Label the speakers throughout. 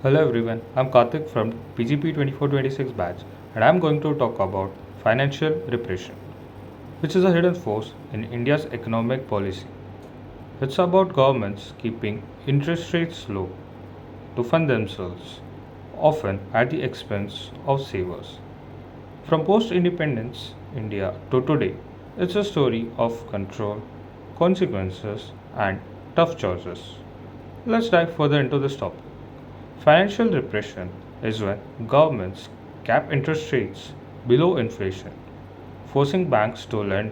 Speaker 1: Hello everyone, I'm Karthik from PGP 2426 batch and I'm going to talk about financial repression, which is a hidden force in India's economic policy. It's about governments keeping interest rates low to fund themselves, often at the expense of savers. From post independence India to today, it's a story of control, consequences, and tough choices. Let's dive further into this topic. Financial repression is when governments cap interest rates below inflation, forcing banks to lend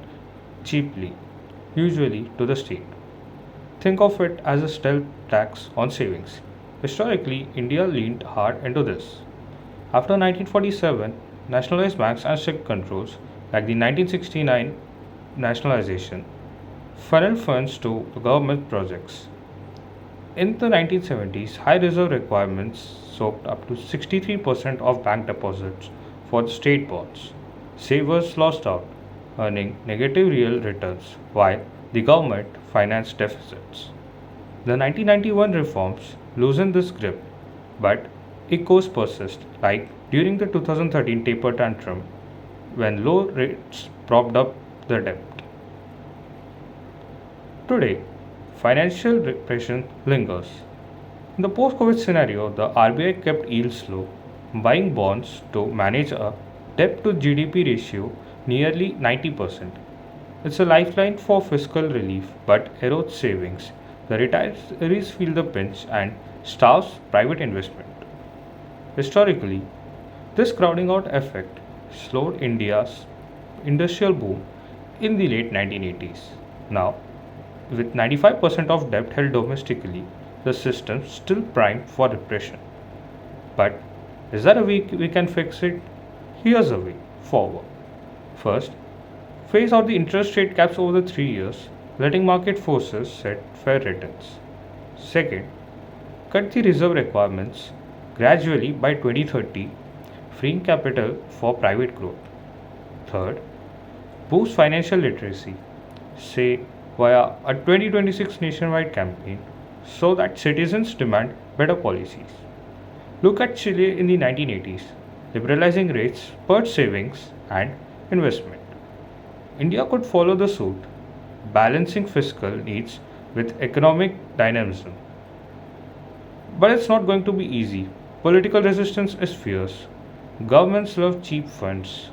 Speaker 1: cheaply, usually to the state. Think of it as a stealth tax on savings. Historically, India leaned hard into this. After 1947, nationalized banks and strict controls, like the 1969 nationalization, funneled funds to government projects. In the 1970s, high reserve requirements soaked up to 63% of bank deposits for state bonds. Savers lost out, earning negative real returns while the government financed deficits. The 1991 reforms loosened this grip, but echoes persist, like during the 2013 taper tantrum when low rates propped up the debt. Today, financial repression lingers. In the post COVID scenario, the RBI kept yields low, buying bonds to manage a debt to GDP ratio nearly 90%. It's a lifeline for fiscal relief but erodes savings. The retirees feel the pinch and starves private investment. Historically, this crowding out effect slowed India's industrial boom in the late 1980s. Now, with 95% of debt held domestically, the system still primed for repression. But is there a way we can fix it? Here's a way forward. First, phase out the interest rate caps over the 3 years, letting market forces set fair returns. Second, cut the reserve requirements gradually by 2030, freeing capital for private growth. Third, boost financial literacy, say via a 2026 nationwide campaign, so that citizens demand better policies. Look at Chile in the 1980s, liberalizing rates spurred savings and investment. India could follow the suit, balancing fiscal needs with economic dynamism. But it's not going to be easy. Political resistance is fierce. Governments love cheap funds.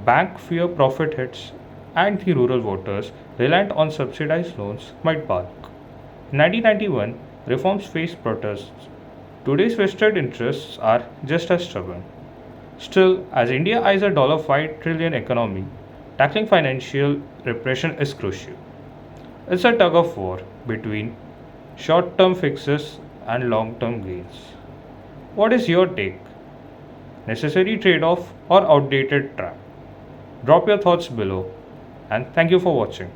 Speaker 1: Bank fear profit hits, and the rural voters reliant on subsidized loans might balk. In 1991, reforms faced protests. Today's vested interests are just as stubborn. Still, as India eyes a $5 trillion economy, tackling financial repression is crucial. It's a tug of war between short term fixes and long term gains. What is your take? Necessary trade off or outdated trap? Drop your thoughts below and thank you for watching.